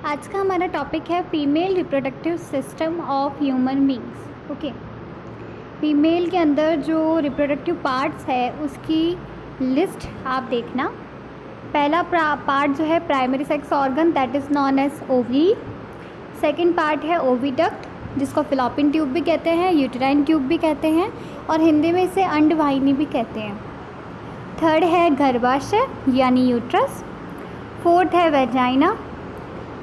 आज का हमारा टॉपिक है female reproductive system of human beings. Okay, female के अंदर जो रिप्रोडक्टिव पार्ट्स है उसकी लिस्ट आप देखना। पहला पार्ट जो है primary sex organ, that is known as ovary. Second part है ओविडक्ट, जिसको फिलोपियन ट्यूब भी कहते हैं, यूटेराइन ट्यूब भी कहते हैं और हिंदी में इसे अंडवाहिनी भी कहते हैं। थर्ड है गर्भाशय यानी यूट्रस। फोर्थ है वेजाइना।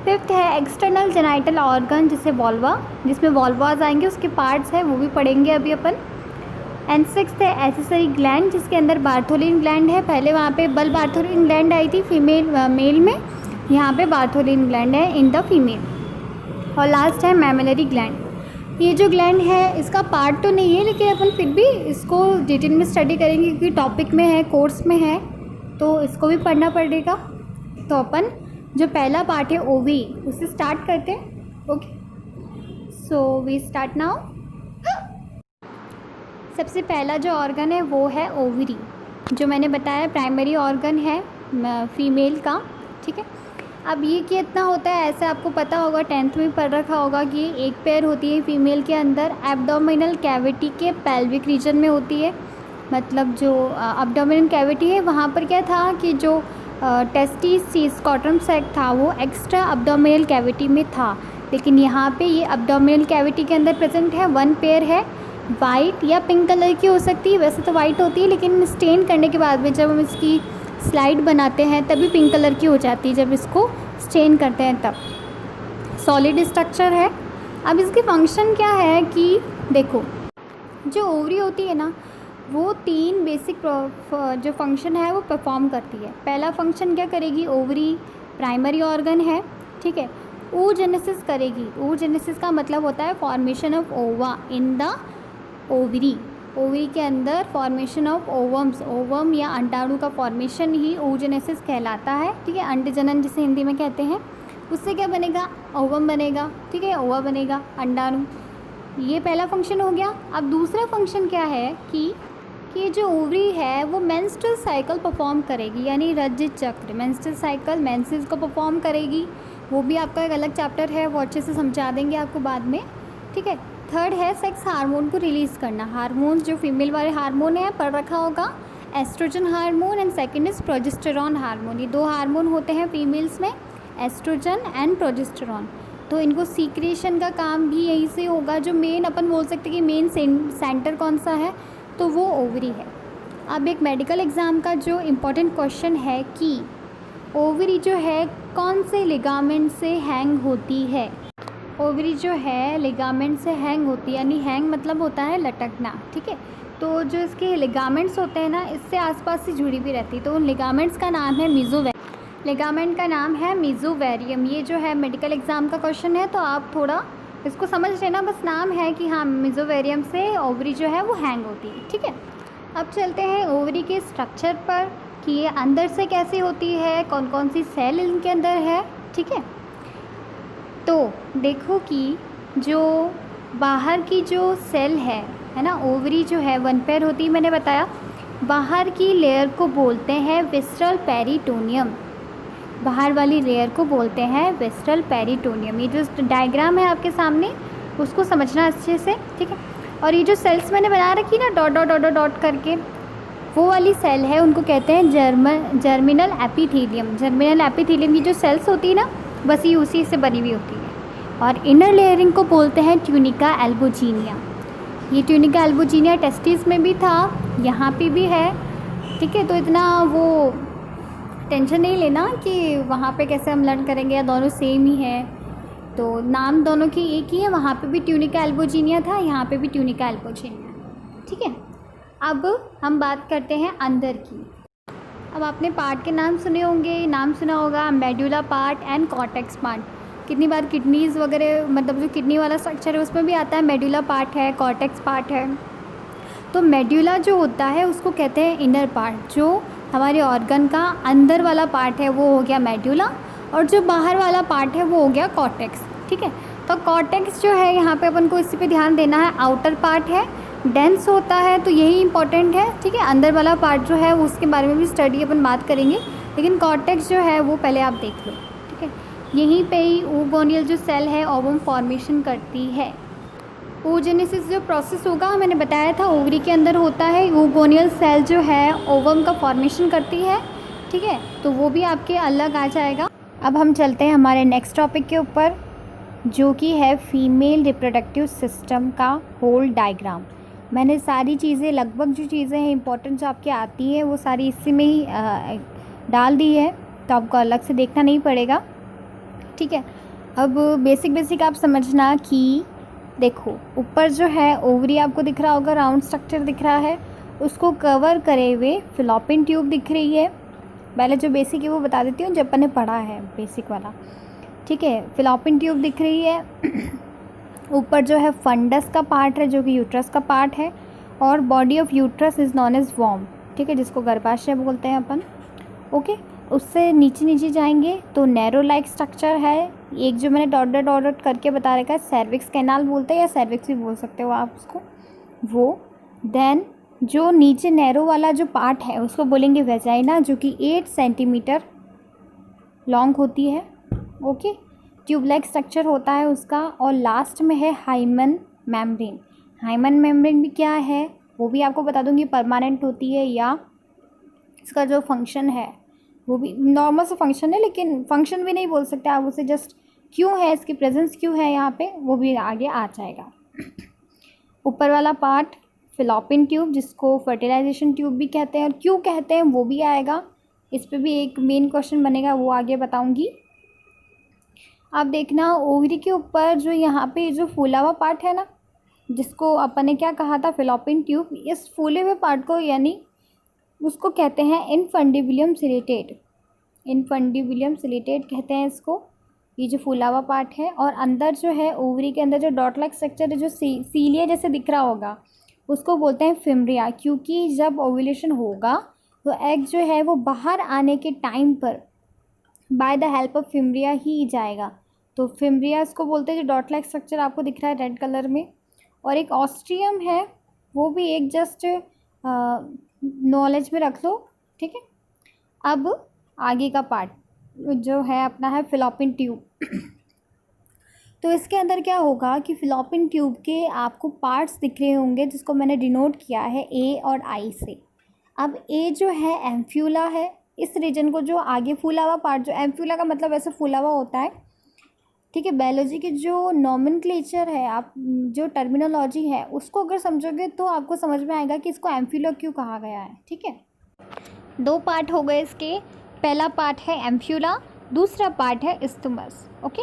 फिफ्थ है एक्सटर्नल जेनाइटल ऑर्गन जिसे वॉल्वा, जिसमें वॉल्वाज आएंगे, उसके पार्ट्स हैं वो भी पढ़ेंगे अभी अपन। एंड सिक्स्थ है एसेसरी ग्लैंड, जिसके अंदर बार्थोलिन ग्लैंड है। पहले वहाँ पे बल बार्थोलिन ग्लैंड आई थी मेल में, यहाँ पे बार्थोलिन ग्लैंड है इन द फीमेल। और लास्ट है मैमिलरी ग्लैंड। ये जो ग्लैंड है इसका पार्ट तो नहीं है, लेकिन अपन फिर भी इसको डिटेल में स्टडी करेंगे क्योंकि टॉपिक में है, कोर्स में है, तो इसको भी पढ़ना पड़ेगा। तो अपन जो पहला पार्ट है ओवी, उससे स्टार्ट करते हैं। Okay, so we start now. सबसे पहला जो ऑर्गन है वो है ओवरी, जो मैंने बताया प्राइमरी ऑर्गन है फीमेल का। ठीक है, अब ये कितना होता है ऐसे आपको पता होगा, 10th में पढ़ रखा होगा कि एक पेयर होती है फीमेल के अंदर, एब्डोमिनल कैविटी के पेल्विक रीजन में होती है। मतलब जो एब्डोमिनल कैविटी है वहाँ पर क्या था कि जो टेस्टिस स्कॉटम सैक था वो एक्स्ट्रा एब्डोमिनल कैविटी में था, लेकिन यहाँ पे ये एब्डोमिनल कैविटी के अंदर प्रेजेंट है। वन पेयर है, वाइट या पिंक कलर की हो सकती है, वैसे तो वाइट होती है लेकिन स्टेन करने के बाद में जब हम इसकी स्लाइड बनाते हैं तभी पिंक कलर की हो जाती है, जब इसको स्टेन करते हैं तब। सॉलिड स्ट्रक्चर है। अब इसकी फंक्शन क्या है कि देखो, जो ओवरी होती है ना वो 3 बेसिक जो फंक्शन है वो परफॉर्म करती है। पहला फंक्शन क्या करेगी, ओवरी प्राइमरी ऑर्गन है, ठीक है, oogenesis करेगी। oogenesis का मतलब होता है फॉर्मेशन ऑफ ओवा इन द ओवरी। ओवरी के अंदर फॉर्मेशन ऑफ ओवम्स, ओवम या अंडाणु का फॉर्मेशन ही oogenesis कहलाता है। ठीक है, अंडजनन जिसे हिंदी में कहते हैं, उससे क्या बनेगा, ओवम बनेगा। ठीक है, ओवा बनेगा, अंडाणु। ये पहला फंक्शन हो गया। अब दूसरा फंक्शन क्या है कि ये जो ओवरी है वो मेंस्ट्रुअल साइकिल परफॉर्म करेगी, यानी रज्जु चक्र, मेंस्ट्रुअल साइकिल, मेंसेस को परफॉर्म करेगी। वो भी आपका एक अलग चैप्टर है, वो अच्छे से समझा देंगे आपको बाद में। ठीक है, थर्ड है सेक्स हार्मोन को रिलीज़ करना। हार्मोन जो फीमेल वाले हार्मोन है पढ़ रखा होगा, estrogen hormone and second is progesterone hormone. ये 2 हार्मोन होते हैं फीमेल्स में, एस्ट्रोजन एंड प्रोजेस्टेरॉन। तो इनको सीक्रेशन का काम भी यहीं से होगा। जो मेन अपन बोल सकते हैं कि मेन सेंटर कौन सा है, तो वो ओवरी है। अब एक मेडिकल एग्ज़ाम का जो इम्पोर्टेंट क्वेश्चन है कि ओवरी जो है कौन से लिगामेंट से हैंग होती है। ओवरी जो है लिगामेंट से हैंग होती है, यानी हैंग मतलब होता है लटकना। ठीक है, तो जो इसके लिगामेंट्स होते हैं ना, इससे आसपास से जुड़ी भी रहती है, तो उन लिगामेंट्स का नाम है लिगामेंट का नाम है मेसोवेरियम। ये जो है मेडिकल एग्ज़ाम का क्वेश्चन है, तो आप थोड़ा इसको समझ लेना, बस नाम है कि हाँ मेसोवेरियम से ओवरी जो है वो हैंग होती है। ठीक है, अब चलते हैं ओवरी के स्ट्रक्चर पर कि ये अंदर से कैसी होती है, कौन कौन सी सेल इनके अंदर है। ठीक है, तो देखो कि जो बाहर की जो सेल है ना, ओवरी जो है 1 पेयर होती है, मैंने बताया। बाहर की लेयर को बोलते हैं विस्ट्रल पेरिटोनियम, बाहर वाली लेयर को बोलते हैं विस्ट्रल पेरिटोनियम। ये जो डायग्राम है आपके सामने उसको समझना अच्छे से। ठीक है, और ये जो सेल्स मैंने बना रखी ना डॉट डॉट डॉट डॉट करके, वो वाली सेल है, उनको कहते हैं जर्मिनल एपिथेलियम। जर्मिनल एपिथेलियम की जो सेल्स होती है ना, बस ये उसी से बनी हुई होती है। और इनर लेयरिंग को बोलते हैं ट्यूनिका एल्बोजीनिया। ये ट्यूनिका एल्बोजीनिया टेस्टिस में भी था, यहाँ पे भी है। ठीक है, तो इतना वो टेंशन नहीं लेना कि वहाँ पे कैसे हम लर्न करेंगे या दोनों सेम ही है। तो नाम दोनों की एक ही है, वहाँ पे भी ट्यूनिका एल्बोजीनिया था, यहाँ पे भी ट्यूनिका एल्बोजीनिया। ठीक है, अब हम बात करते हैं अंदर की। अब आपने पार्ट के नाम सुने होंगे, नाम सुना होगा medulla part and cortex part. कितनी बार किडनीज़ वगैरह, मतलब जो किडनी वाला स्ट्रक्चर है उसमें भी आता है मेडुला पार्ट है, कॉर्टेक्स पार्ट है। तो मेडुला जो होता है उसको कहते हैं इनर पार्ट, जो हमारे ऑर्गन का अंदर वाला पार्ट है वो हो गया मेडुला, और जो बाहर वाला पार्ट है वो हो गया कॉर्टेक्स। ठीक है, तो कॉर्टेक्स जो है यहाँ पे अपन को इसी पे ध्यान देना है, आउटर पार्ट है, डेंस होता है, तो यही इंपॉर्टेंट है। ठीक है, अंदर वाला पार्ट जो है उसके बारे में भी स्टडी अपन बात करेंगे, लेकिन कॉर्टेक्स जो है वो पहले आप देख लो। ठीक है, यहीं पे ही oogoonial जो सेल है ओवम फॉर्मेशन करती है। oogenesis जो प्रोसेस होगा मैंने बताया था ओवरी के अंदर होता है। oogoonial सेल जो है ओवम का फॉर्मेशन करती है, ठीक है, तो वो भी आपके अलग आ जाएगा। अब हम चलते हैं हमारे नेक्स्ट टॉपिक के ऊपर, जो कि है फीमेल रिप्रोडक्टिव सिस्टम का होल डायग्राम। मैंने सारी चीज़ें, लगभग जो चीज़ें हैं इंपॉर्टेंट जो आपके आती हैं वो सारी इसी में ही डाल दी है, तो आपको अलग से देखना नहीं पड़ेगा, ठीक है। अब बेसिक आप समझना कि देखो ऊपर जो है ओवरी आपको दिख रहा होगा, राउंड स्ट्रक्चर दिख रहा है, उसको कवर करे हुए फिलोपियन ट्यूब दिख रही है। पहले जो बेसिक है वो बता देती हूँ, जब मैंने पढ़ा है बेसिक वाला, ठीक है। फिलोपियन ट्यूब दिख रही है। ऊपर जो है फंडस का पार्ट है जो कि यूट्रस का पार्ट है, और body of uterus is known as worm, ठीक है, जिसको गर्भाशय बोलते हैं अपन, ओके। उससे नीचे जाएंगे तो नैरो लाइक स्ट्रक्चर है, एक जो मैंने डॉट करके बता रखा है सर्विक्स कैनाल बोलते हैं, या सर्विक्स भी बोल सकते हो आप उसको, वो। देन जो नीचे नैरो वाला जो पार्ट है उसको बोलेंगे वेजाइना, जो कि 8 सेंटीमीटर लॉन्ग होती है, ओके। ट्यूब लाइक स्ट्रक्चर होता है उसका। और लास्ट में है हाइमन मेम्ब्रेन। हाइमन मेम्ब्रेन भी क्या है वो भी आपको बता दूंगी, परमानेंट होती है या इसका जो फंक्शन है वो भी नॉर्मल सा फंक्शन है, लेकिन फंक्शन भी नहीं बोल सकते आप उसे, जस्ट क्यों है, इसकी प्रेजेंस क्यों है यहाँ पे, वो भी आगे आ जाएगा। ऊपर वाला पार्ट फिलोपियन ट्यूब, जिसको फर्टिलाइजेशन ट्यूब भी कहते हैं, और क्यों कहते हैं वो भी आएगा, इस पे भी एक मेन क्वेश्चन बनेगा, वो आगे बताऊंगी। आप देखना ओवरी के ऊपर जो यहाँ पे जो फूला हुआ पार्ट है ना, जिसको अपन ने क्या कहा था फिलोपियन ट्यूब, इस फूले हुए पार्ट को यानी उसको कहते हैं इनफंडिबुलम सिलेटेड। इनफंडिबुलम सिलेटेड कहते हैं इसको, ये जो फूला हुआ पार्ट है। और अंदर जो है ओवरी के अंदर जो डॉट लाइक स्ट्रक्चर है, जो सीलिया जैसे दिख रहा होगा, उसको बोलते हैं फिम्ब्रिया, क्योंकि जब ओव्यूलेशन होगा तो एग जो है वो बाहर आने के टाइम पर by the help of fimbria ही जाएगा, तो फिम्ब्रिया इसको बोलते हैं। जो डॉट लाइक स्ट्रक्चर आपको दिख रहा है रेड कलर में, और एक ऑस्ट्रियम है, वो भी एक जस्ट नॉलेज में रख लो, ठीक है। अब आगे का पार्ट जो है अपना है फिलोपियन ट्यूब। तो इसके अंदर क्या होगा कि फिलोपियन ट्यूब के आपको पार्ट्स दिख रहे होंगे, जिसको मैंने डिनोट किया है ए और आई से। अब ए जो है एम्फ्यूला है, इस रीजन को जो आगे फूला हुआ पार्ट, जो एम्फ्यूला का मतलब ऐसे फूला हुआ होता है, ठीक है। बायोलॉजी के जो नॉमेनक्लेचर है, आप जो टर्मिनोलॉजी है उसको अगर समझोगे तो आपको समझ में आएगा कि इसको एम्फ्यूला क्यों कहा गया है, ठीक है। 2 पार्ट हो गए इसके, पहला पार्ट है एम्फ्यूला, दूसरा पार्ट है इस्थुमस, ओके।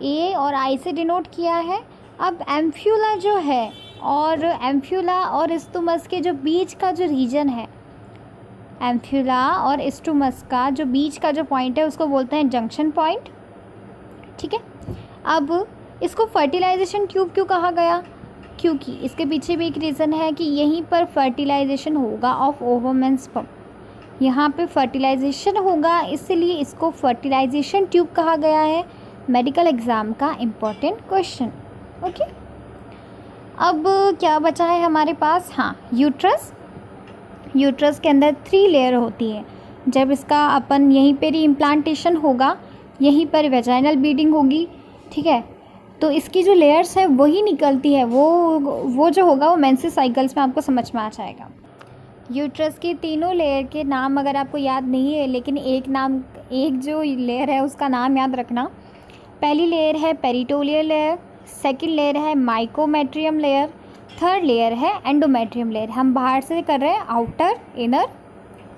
ए और आई से डिनोट किया है। अब एम्फ्यूला जो है, और एम्फ्यूला और इस्थुमस के जो बीच का जो रीजन है, एम्फ्यूला और इस्थुमस का जो बीच का जो पॉइंट है उसको बोलते हैं जंक्शन पॉइंट, ठीक है। अब इसको फर्टिलाइजेशन ट्यूब क्यों कहा गया, क्योंकि इसके पीछे भी एक रीज़न है कि यहीं पर फर्टिलाइजेशन होगा ऑफ ओवम एंड स्पर्म, यहाँ पे फर्टिलाइजेशन होगा, इसलिए इसको फर्टिलाइजेशन ट्यूब कहा गया है। मेडिकल एग्ज़ाम का इम्पोर्टेंट क्वेश्चन, ओके। अब क्या बचा है हमारे पास, हाँ, यूट्रस। यूट्रस के अंदर 3 लेयर होती है। जब इसका अपन यहीं पर ही इम्प्लांटेशन होगा, यहीं पर वेजाइनल ब्लीडिंग होगी, ठीक है, तो इसकी जो लेयर्स है वही निकलती है, वो जो होगा वो मेंसेस साइकिल्स में आपको समझ में आ जाएगा। यूट्रस की तीनों लेयर के नाम अगर आपको याद नहीं है, लेकिन एक जो लेयर है उसका नाम याद रखना। पहली लेयर है पेरिटोलियल लेयर, सेकंड लेयर है माइकोमेट्रियम लेयर, थर्ड लेयर है एंडोमेट्रियम लेयर। हम बाहर से कर रहे हैं आउटर, इनर,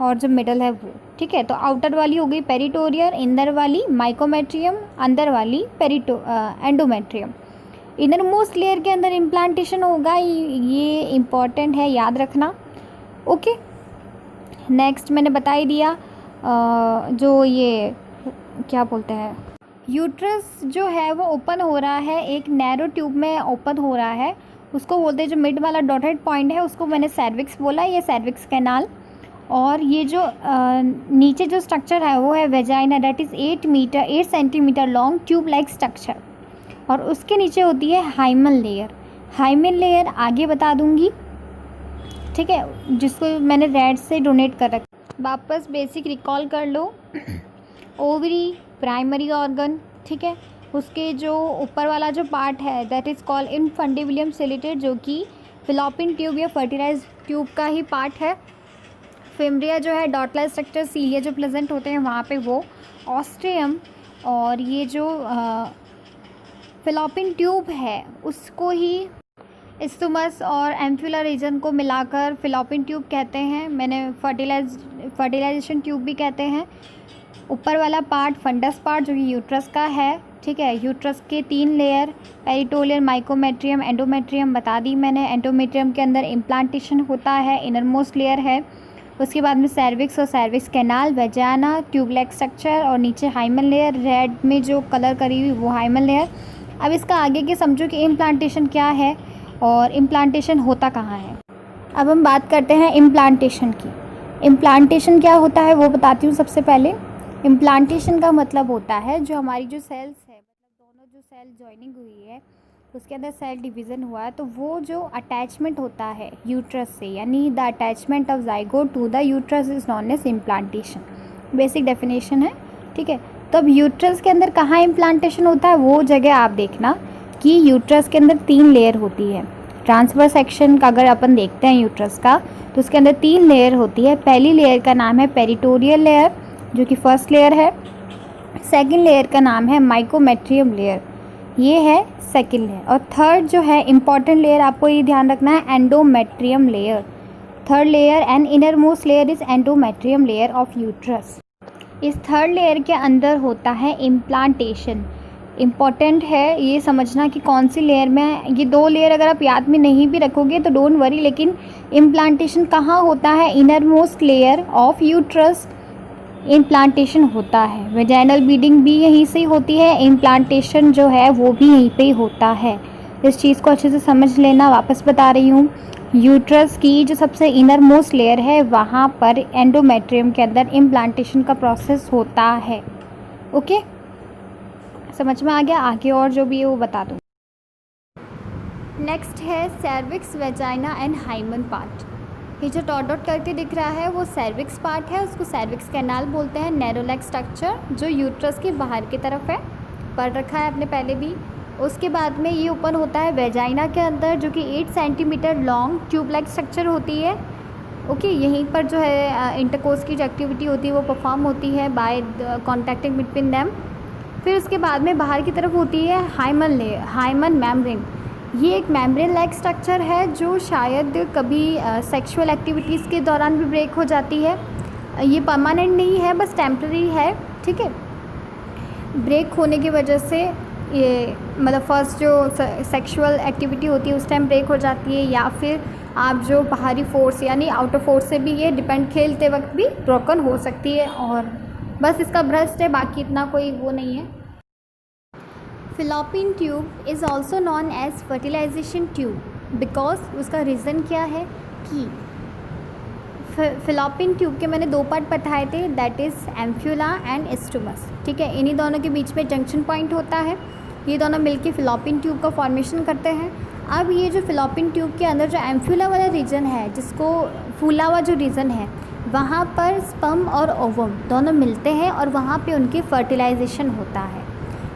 और जो मिडल है वो, ठीक है। तो आउटर वाली हो गई पेरिटोरियल, इनर वाली माइकोमेट्रियम, अंदर वाली एंडोमेट्रियम। इनर मोस्ट लेयर के अंदर इम्प्लांटेशन होगा, ये इम्पॉर्टेंट है, याद रखना, ओके। नेक्स्ट मैंने बता ही दिया, जो ये क्या बोलते हैं, यूट्रस जो है वो ओपन हो रहा है, एक नैरो ट्यूब में ओपन हो रहा है, उसको बोलते हैं, जो मिड वाला डॉटेड पॉइंट है उसको मैंने सर्विक्स बोला, ये सर्विक्स कैनाल। और ये जो नीचे जो स्ट्रक्चर है वो है vagina, that is 8 centimetre long tube like structure, और उसके नीचे होती है हाइमन लेयर। हाइमन लेयर आगे बता दूंगी, ठीक है, जिसको मैंने रेड से डोनेट कर रखा। वापस बेसिक रिकॉल कर लो, ओवरी प्राइमरी ऑर्गन, ठीक है। उसके जो ऊपर वाला जो पार्ट है दैट इज़ कॉल्ड इनफंडिबुलम सिलिटेड, जो कि फिलोपियन ट्यूब या फर्टिलाइज ट्यूब का ही पार्ट है। फिम्ब्रिया जो है डॉटलाइज स्ट्रक्चर, सीलिया जो प्रेजेंट होते हैं वहाँ पे वो, ऑस्ट्रियम और ये जो फिलोपियन ट्यूब है उसको ही इस्टुमस और एम्फुला रीजन को मिलाकर फिलोपियन ट्यूब कहते हैं। मैंने फर्टिलाइजेशन ट्यूब भी कहते हैं। ऊपर वाला पार्ट फंडस पार्ट जो कि यूट्रस का है, ठीक है। यूट्रस के 3 लेयर, पेरिटोलियल, माइकोमेट्रियम, एंडोमेट्रियम बता दी मैंने। एंडोमेट्रियम के अंदर इम्प्लांटेशन होता है, इनर मोस्ट लेयर है। उसके बाद में सर्विक्स और सर्विक्स कैनाल, वेजाना, ट्यूबलैक स्ट्रक्चर और नीचे हाइमन लेयर, रेड में जो कलर करी हुई वो हाइमन लेयर। अब इसका आगे के समझो कि इम्प्लांटेशन क्या है और इम्प्लांटेशन होता कहाँ है। अब हम बात करते हैं इम्प्लांटेशन की। इम्प्लांटेशन क्या होता है वो बताती हूँ। सबसे पहले इम्प्लांटेशन का मतलब होता है जो हमारी जो सेल्स है, मतलब दोनों जो सेल जॉइनिंग हुई है उसके अंदर सेल डिवीज़न हुआ है, तो वो जो अटैचमेंट होता है यूट्रस से, यानी the attachment of zygote to the uterus is known as implantation. Basic definition है, ठीक है। तो अब यूट्रस के अंदर कहाँ इम्प्लांटेशन होता है वो जगह आप देखना कि यूट्रस के अंदर 3 लेयर होती है। ट्रांसवर्स सेक्शन का अगर अपन देखते हैं यूट्रस का तो उसके अंदर 3 लेयर होती है। पहली लेयर का नाम है पेरिटोरियल लेयर जो कि फर्स्ट लेयर है। सेकंड लेयर का नाम है माइकोमेट्रियम लेयर, ये है सेकंड लेयर। और थर्ड जो है इम्पॉर्टेंट लेयर, आपको ये ध्यान रखना है, endometrium layer. Third layer and inner most layer is endometrium layer of uterus. इस थर्ड लेयर के अंदर होता है इम्प्लांटेशन। इम्पॉर्टेंट है ये समझना कि कौन सी लेयर में है। ये 2 लेयर अगर आप याद में नहीं भी रखोगे तो डोंट वरी, लेकिन इम्प्लांटेशन कहाँ होता है, inner most layer of uterus implantation होता है। वेजाइनल ब्लीडिंग भी यहीं से होती है, इम्प्लांटेशन जो है वो भी यहीं पे ही होता है। इस चीज़ को अच्छे से समझ लेना। वापस बता रही हूँ, यूट्रस की जो सबसे इनर मोस्ट लेयर है वहाँ पर एंडोमेट्रियम के अंदर इम्प्लांटेशन का प्रोसेस होता है। ओके, समझ में आ गया। आगे और जो भी है वो बता दूँ। नेक्स्ट है cervix, vagina and hymen part. ये जो डॉट डॉट करके दिख रहा है वो सर्विक्स पार्ट है, उसको सर्विक्स कैनाल बोलते हैं। नैरो लेग स्ट्रक्चर जो यूट्रस के बाहर की तरफ है, पढ़ रखा है आपने पहले भी। उसके बाद में ये ओपन होता है वेजाइना के अंदर जो कि 8 centimetre long tube like structure होती है। ओके, यहीं पर जो है इंटरकोर्स की जो एक्टिविटी होती है वो परफॉर्म होती है बाय कॉन्टैक्टिंग बिटवीन देम। फिर उसके बाद में बाहर की तरफ होती है हाइमन लेयर, हाइमन मेम्ब्रेन। ये एक मेम्ब्रेन लाइक स्ट्रक्चर है जो शायद कभी सेक्सुअल एक्टिविटीज़ के दौरान भी ब्रेक हो जाती है। ये परमानेंट नहीं है, बस टेम्पररी है, ठीक है। ब्रेक होने की वजह से ये मतलब फर्स्ट जो सेक्सुअल एक्टिविटी होती है उस टाइम ब्रेक हो जाती है, या फिर आप जो बाहरी फोर्स यानी आउटर फोर्स से भी ये डिपेंड खेलते वक्त भी ब्रोकन हो सकती है। और बस इसका भ्रष्ट है, बाकी इतना कोई वो नहीं है। Fallopian tube is also known as fertilization tube because उसका रीज़न क्या है कि फिलोपियन ट्यूब के मैंने 2 पार्ट बताए थे, दैट इज़ एम्फ्यूला एंड इस्टुमस, ठीक है। इन्हीं दोनों के बीच में जंक्शन पॉइंट होता है, ये दोनों मिलके फिलोपियन ट्यूब का फॉर्मेशन करते हैं। अब ये जो फिलोपियन ट्यूब के अंदर जो एम्फ्यूला वाला रीजन है, जिसको फूला हुआ जो रीजन है, वहाँ पर स्पर्म और ओवम दोनों मिलते हैं और वहाँ पे उनकी फर्टिलाइजेशन होता है।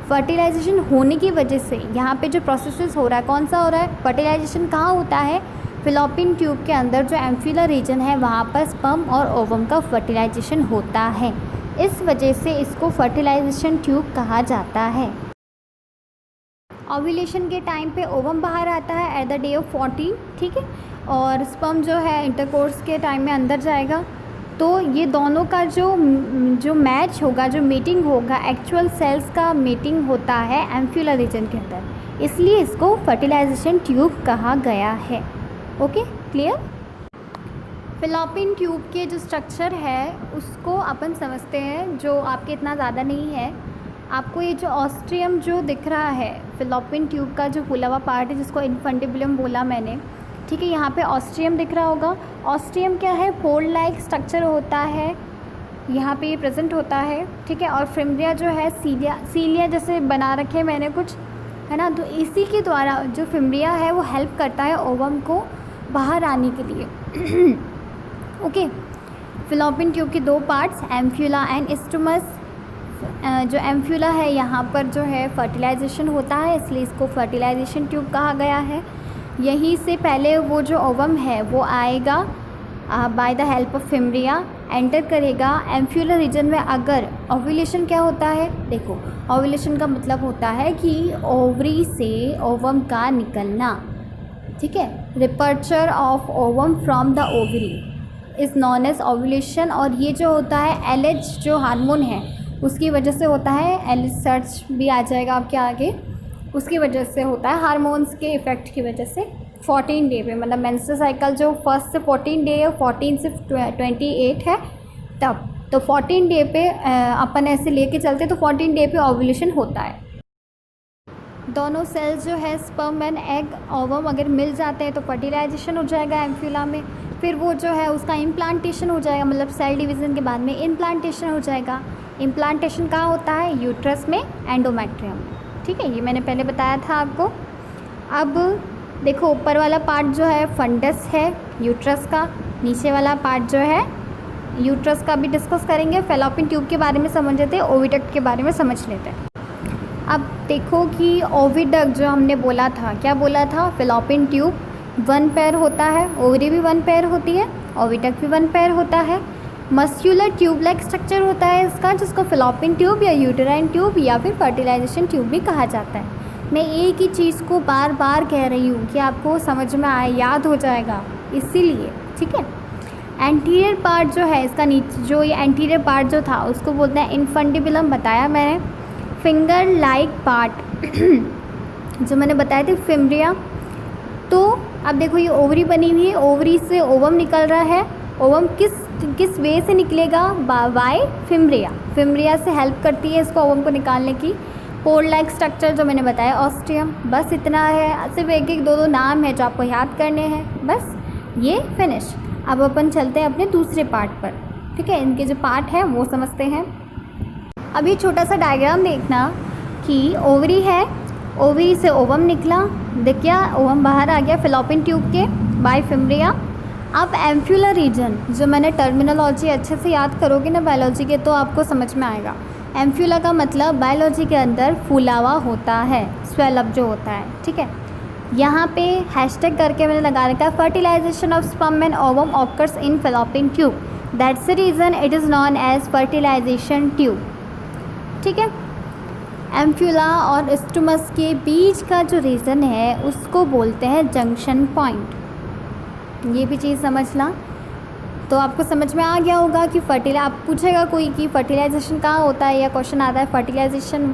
फर्टिलाइजेशन होने की वजह से यहाँ पे जो प्रोसेस हो रहा है, कौन सा हो रहा है, फर्टिलाइजेशन कहाँ होता है, फिलोपियन ट्यूब के अंदर जो एम्फ्यूला रीजन है वहाँ पर स्पर्म और ओवम का फर्टिलाइजेशन होता है। इस वजह से इसको फर्टिलाइजेशन ट्यूब कहा जाता है। ओव्यूलेशन के टाइम पे ओवम बाहर आता है एट द डे ऑफ 14, ठीक है, और स्पर्म जो है इंटरकोर्स के टाइम में अंदर जाएगा। तो ये दोनों का जो मैच होगा, जो मीटिंग होगा, एक्चुअल सेल्स का मीटिंग होता है एम्फ्यूला रीजन के अंदर, इसलिए इसको फर्टिलाइजेशन ट्यूब कहा गया है। Okay, clear. फिलोपियन ट्यूब के जो स्ट्रक्चर है उसको अपन समझते हैं, जो आपके इतना ज़्यादा नहीं है। आपको ये जो ऑस्ट्रियम जो दिख रहा है फिलोपियन ट्यूब का जो फूला हुआ पार्ट है जिसको इनफंडिबुलम बोला मैंने, ठीक है, यहाँ पे ऑस्ट्रियम दिख रहा होगा। ऑस्ट्रियम क्या है, फोल्ड लाइक स्ट्रक्चर होता है, यहाँ पे ये प्रेजेंट होता है, ठीक है। और फिम्ब्रिया जो है सीलिया जैसे बना रखे मैंने कुछ, है ना, तो इसी के द्वारा जो फिम्ब्रिया है वो हेल्प करता है ओवम को बाहर आने के लिए। ओके, फिलोपियन ट्यूब के 2 पार्ट्स, एम्फ्यूला एंड इस्टुमस। जो एम्फ्यूला है यहाँ पर जो है फर्टिलाइजेशन होता है, इसलिए इसको फर्टिलाइजेशन ट्यूब कहा गया है। यहीं से पहले वो जो ओवम है वो आएगा by the help of fimbriae, enter करेगा एम्फ्यूलर रीजन में। अगर ओव्यूलेशन क्या होता है, देखो ओव्यूलेशन का मतलब होता है कि ओवरी से ओवम का निकलना, ठीक है। Rupture of ovum from the ovary is known as ovulation. और ये जो होता है एलएच जो हार्मोन है उसकी वजह से होता है, एलएच सर्च भी आ जाएगा आपके आगे, उसकी वजह से होता है, हार्मोन्स के इफ़ेक्ट की वजह से 14 डे पे, मतलब मेंस्ट्रुअल साइकिल जो फर्स्ट से 14 डे है, 14 से 28 है तब, तो 14 डे पे अपन ऐसे लेके चलते तो 14 डे पे ओव्यूलेशन होता है। दोनों सेल्स जो है स्पर्म एंड एग ओवम अगर मिल जाते हैं तो फर्टिलाइजेशन हो जाएगा एम्फ्यूला में। फिर वो जो है उसका इम्प्लांटेशन हो जाएगा, मतलब सेल डिवीज़न के बाद में इम्प्लांटेशन हो जाएगा। इम्प्लांटेशन कहाँ होता है, यूट्रस में, एंडोमेट्रियम में, ठीक है। ये मैंने पहले बताया था आपको। अब देखो ऊपर वाला पार्ट जो है फंडस है यूट्रस का, नीचे वाला पार्ट जो है यूट्रस का भी डिस्कस करेंगे। फेलोपियन ट्यूब के बारे में समझ लेते हैं, ओविडक्ट के बारे में समझ लेते हैं। अब देखो कि ओविडक्ट जो हमने बोला था, क्या बोला था, फेलोपियन ट्यूब 1 पेयर होता है, ओवरी भी 1 पेयर होती है, ओविडक्ट भी 1 पेयर होता है। मस्क्यूलर ट्यूब लाइक स्ट्रक्चर होता है इसका, जिसको फेलोपियन ट्यूब या यूटेराइन ट्यूब या फिर फर्टिलाइजेशन ट्यूब भी कहा जाता है। मैं एक ही चीज़ को बार बार कह रही हूँ कि आपको समझ में आए, याद हो जाएगा, इसीलिए, ठीक है। एंटीरियर पार्ट जो है इसका, नीचे जो ये एंटीरियर पार्ट जो था उसको बोलते हैं इनफंडिबुलम, बताया मैंने। फिंगर लाइक पार्ट जो मैंने बताया था फिम्ब्रिया। तो अब देखो ये ओवरी बनी हुई है, ओवरी से ओवम निकल रहा है। ओवम किस वे से निकलेगा, बाय फिम्ब्रिया। फिम्ब्रिया से हेल्प करती है इसको ओवम को निकालने की। पोल लाइक स्ट्रक्चर जो मैंने बताया ऑस्ट्रियम, बस इतना है, सिर्फ एक एक 2 नाम है जो आपको याद करने हैं, बस ये फिनिश। अब अपन चलते हैं अपने दूसरे पार्ट पर, ठीक है। इनके जो पार्ट है वो समझते हैं। अभी छोटा सा डायग्राम देखना कि ओवरी है, ओवरी से ओवम निकला, देखिए ओवम बाहर आ गया फेलोपियन ट्यूब के बाय फिम्ब्रिया। अब एम्फ्यूलर रीजन, जो मैंने टर्मिनोलॉजी अच्छे से याद करोगे ना बायोलॉजी के तो आपको समझ में आएगा। एम्फ्यूला का मतलब बायोलॉजी के अंदर फूला हुआ होता है, स्वेलअप जो होता है, ठीक है। यहाँ पे हैशटैग करके मैंने लगा रखा है, fertilization of sperm and ovum occurs in fallopian tube, that's the reason it is known as fertilization tube, ठीक है। एम्फ्यूला और स्टमस के बीच का जो रीजन है उसको बोलते हैं जंक्शन पॉइंट। ये भी चीज़ समझना, तो आपको समझ में आ गया होगा कि आप पूछेगा कोई कि फर्टिलाइजेशन कहाँ होता है, या क्वेश्चन आता है फर्टिलाइजेशन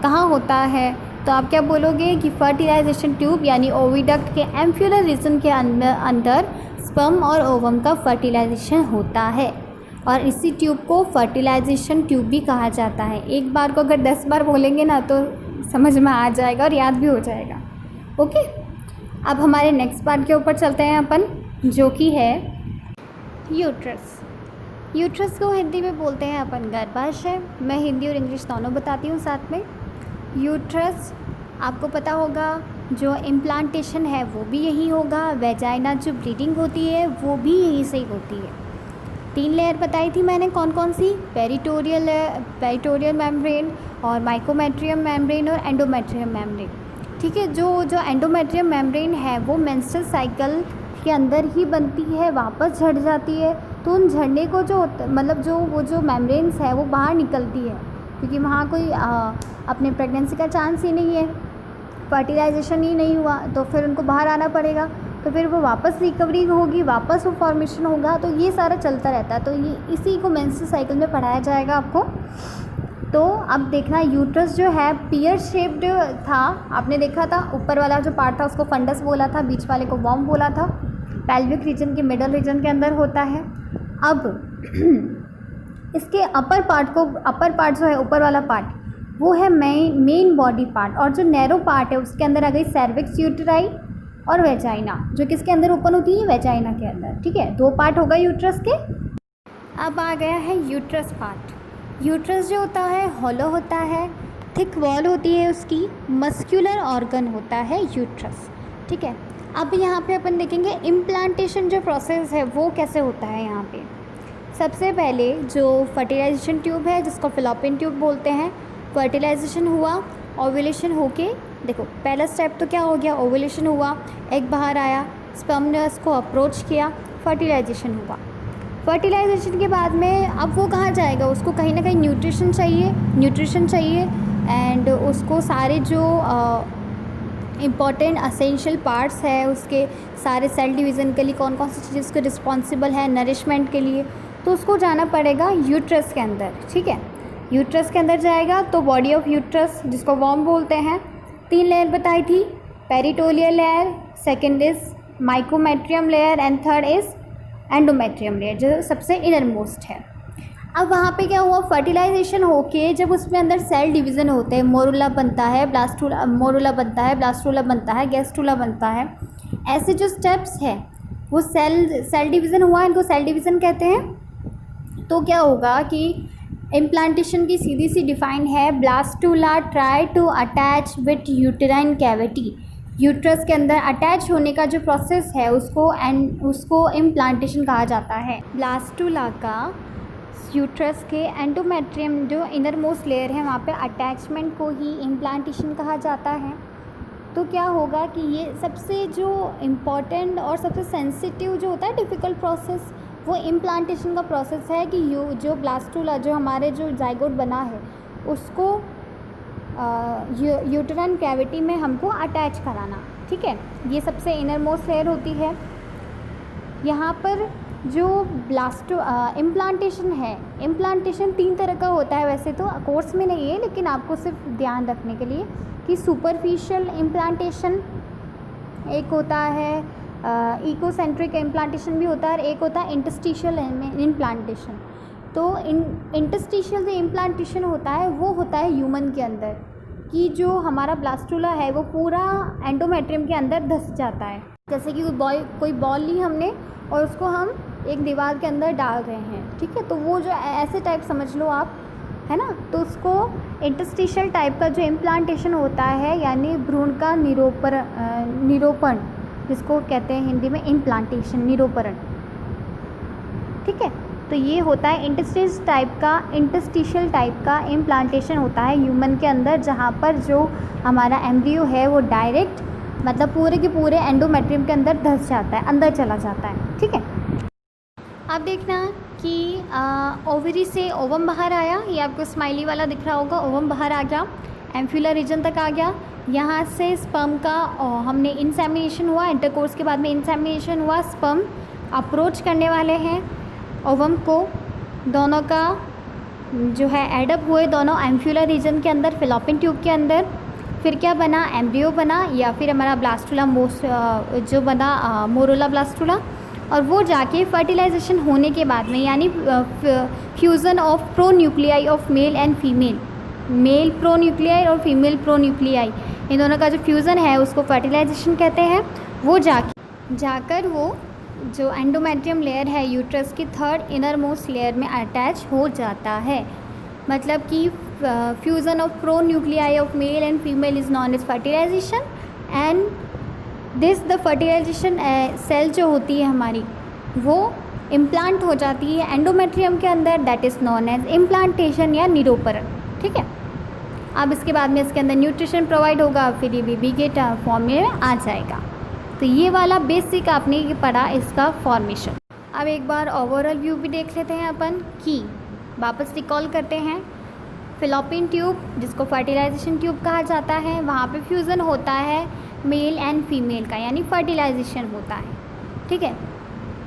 कहाँ होता है, तो आप क्या बोलोगे कि फर्टिलाइजेशन ट्यूब यानी ओविडक्ट के एम्फ्यूलर रीजन के अंदर स्पर्म और ओवम का फर्टिलाइजेशन होता है, और इसी ट्यूब को फर्टिलाइजेशन ट्यूब भी कहा जाता है। एक बार को अगर 10 बार बोलेंगे ना तो समझ में आ जाएगा और याद भी हो जाएगा, ओके। अब हमारे नेक्स्ट पार्ट के ऊपर चलते हैं अपन, जो कि है यूट्रस। यूट्रस को हिंदी में बोलते हैं अपन गर्भाशय। मैं हिंदी और इंग्लिश दोनों बताती हूँ साथ में। यूट्रस आपको पता होगा, जो इम्प्लांटेशन है वो भी यही होगा, वेजाइना जो ब्लीडिंग होती है वो भी यहीं से ही होती है। 3 लेयर बताई थी मैंने, कौन कौन सी, पेरिटोरियल मेम्ब्रेन और माइकोमेट्रियम मेम्ब्रेन और एंडोमेट्रियम मेम्ब्रेन, ठीक है। जो एंडोमेट्रियम मेम्ब्रेन है वो मेंस्ट्रुअल साइकिल के अंदर ही बनती है, वापस झड़ जाती है, तो उन झड़ने को जो मतलब जो मेम्ब्रेन्स है वो बाहर निकलती है, क्योंकि वहाँ कोई अपने प्रेगनेंसी का चांस ही नहीं है, फर्टिलाइजेशन ही नहीं हुआ, तो फिर उनको बाहर आना पड़ेगा, तो फिर वो वापस रिकवरी होगी, वापस वो फॉर्मेशन होगा, तो ये सारा चलता रहता है। तो ये इसी को मेंस्ट्रुअल साइकिल में पढ़ाया जाएगा आपको। तो अब देखना, यूट्रस जो है पियर शेप्ड था, आपने देखा था, ऊपर वाला जो पार्ट था उसको फंडस बोला था, बीच वाले को वॉर्म बोला था, पेल्विक रीजन के मिडल रीजन के अंदर होता है। अब इसके अपर पार्ट जो है, ऊपर वाला पार्ट वो है मेन बॉडी पार्ट, और जो नैरो पार्ट है उसके अंदर आ गई सर्विक्स यूटेराई और वेजाइना, जो किसके अंदर ओपन होती है, वेजाइना के अंदर, ठीक है। 2 पार्ट होगा यूट्रस के। अब आ गया है यूट्रस पार्ट। यूट्रस जो होता है हॉलो होता है, थिक वॉल होती है उसकी, मस्क्यूलर ऑर्गन होता है यूट्रस, ठीक है। अब यहाँ पे अपन देखेंगे इम्प्लांटेशन जो प्रोसेस है वो कैसे होता है। यहाँ पे सबसे पहले जो फर्टिलाइजेशन ट्यूब है जिसको फिलोपियन ट्यूब बोलते हैं, फर्टिलाइजेशन हुआ, ओव्यूलेशन होके, देखो पहला स्टेप तो क्या हो गया, ओव्यूलेशन हुआ, एग बाहर आया, स्पर्म ने उसको अप्रोच किया, फर्टिलाइजेशन हुआ। फर्टिलाइजेशन के बाद में अब वो कहाँ जाएगा, उसको कहीं ना कहीं न्यूट्रिशन चाहिए एंड उसको सारे जो इम्पॉर्टेंट असेंशियल पार्ट्स है उसके सारे सेल डिवीज़न के लिए कौन कौन सी चीज़ें उसके रिस्पॉन्सिबल है नरिशमेंट के लिए, तो उसको जाना पड़ेगा यूट्रस के अंदर। ठीक है, यूट्रस के अंदर जाएगा तो बॉडी ऑफ यूट्रस जिसको वॉर्म बोलते हैं, 3 लेयर बताई थी, peritoneal layer, second is myometrium layer and third is endometrium layer जो सबसे इनर मोस्ट है। अब वहाँ पे क्या हुआ, फर्टिलाइजेशन होके जब उसमें अंदर सेल डिवीज़न होते हैं, मोरुला बनता है, मोरुला बनता है, ब्लास्टुला बनता है, गैस्ट्रुला बनता है, ऐसे जो स्टेप्स है वो सेल डिवीज़न हुआ, इनको सेल डिवीज़न कहते हैं। तो क्या होगा कि इम्प्लांटेशन की सीधी सी डिफाइन है, blastula try to attach with uterine cavity, uterus के अंदर अटैच होने का जो प्रोसेस है उसको इम्प्लांटेशन कहा जाता है। ब्लास्टुला का यूट्रस के एंडोमेट्रियम जो इनर मोस्ट लेयर है वहाँ पे अटैचमेंट को ही इम्प्लांटेशन कहा जाता है। तो क्या होगा कि ये सबसे जो इम्पॉर्टेंट और सबसे सेंसिटिव जो होता है डिफ़िकल्ट प्रोसेस वो इम्प्लांटेशन का प्रोसेस है कि जो ब्लास्टुला जो हमारे जो जाइगोट बना है उसको यूटेराइन कैविटी में हमको अटैच कराना। ठीक है, ये सबसे इनर मोस्ट लेयर होती है। यहाँ पर जो इम्प्लांटेशन है, इम्प्लांटेशन 3 तरह का होता है, वैसे तो कोर्स में नहीं है लेकिन आपको सिर्फ ध्यान रखने के लिए कि सुपरफिशियल इम्प्लांटेशन एक होता है, इकोसेंट्रिक इम्प्लांटेशन भी होता है, और एक होता है इंटरस्टिशियल इम्प्लांटेशन। तो इंटरस्टिशियल जो इम्प्लांटेशन होता है वो होता है ह्यूमन के अंदर, कि जो हमारा ब्लास्टुला है वो पूरा एंडोमेट्रियम के अंदर धंस जाता है। जैसे कि कोई बॉल ली हमने और उसको हम एक दीवार के अंदर डाल रहे हैं, ठीक है, तो वो जो ऐसे टाइप समझ लो आप, है ना, तो उसको इंटरस्टिशियल टाइप का जो इम्प्लांटेशन होता है यानी भ्रूण का निरोपण जिसको कहते हैं हिंदी में इम्प्लांटेशन, निरोपण। ठीक है, तो ये होता है इंटरस्टिशियल टाइप का इम्प्लांटेशन होता है ह्यूमन के अंदर, जहाँ पर जो हमारा एम्ब्रियो है वो डायरेक्ट मतलब पूरे के पूरे एंडोमेट्रियम के अंदर धंस जाता है, अंदर चला जाता है। ठीक है, अब देखना कि ओवरी से ओवम बाहर आया, ये आपको स्माइली वाला दिख रहा होगा, ओवम बाहर आ गया, एम्फ्यूलर रीजन तक आ गया, यहाँ से स्पर्म का हमने इंसेमिनेशन हुआ, इंटरकोर्स के बाद में इंसेमिनेशन हुआ, स्पर्म अप्रोच करने वाले हैं ओवम को, दोनों का जो है एडअप हुए दोनों एम्फ्यूलर रीजन के अंदर, फिलोपियन ट्यूब के अंदर। फिर क्या बना, एम्ब्रियो बना या फिर हमारा ब्लास्टुला जो बना मोरुला ब्लास्टुला, और वो जाके फर्टिलाइजेशन होने के बाद में यानी fusion of pronuclei of male and female, male pronuclei और फीमेल प्रोन्यूक्लियाई, इन दोनों का जो फ्यूज़न है उसको फर्टिलाइजेशन कहते हैं। वो जाकर वो जो एंडोमेट्रियम लेयर है यूट्रस की थर्ड इनर मोस्ट लेयर में अटैच हो जाता है। मतलब कि fusion of pronuclei of male and female is known as fertilization, and the fertilization cell जो होती है हमारी वो इम्प्लांट हो जाती है एंडोमेट्रियम के अंदर, that is known as implantation या निरोपरण। ठीक है, अब इसके बाद में इसके अंदर न्यूट्रिशन प्रोवाइड होगा, फिर ये बेबी के फॉर्म में आ जाएगा। तो ये वाला बेसिक आपने पढ़ा इसका फॉर्मेशन। अब एक बार ओवरऑल व्यू भी देख लेते हैं अपन कि वापस रिकॉल करते हैं। फिलोपियन ट्यूब जिसको फर्टिलाइजेशन ट्यूब कहा जाता है, वहाँ पे फ्यूज़न होता है मेल एंड फीमेल का यानी फर्टिलाइजेशन होता है। ठीक है,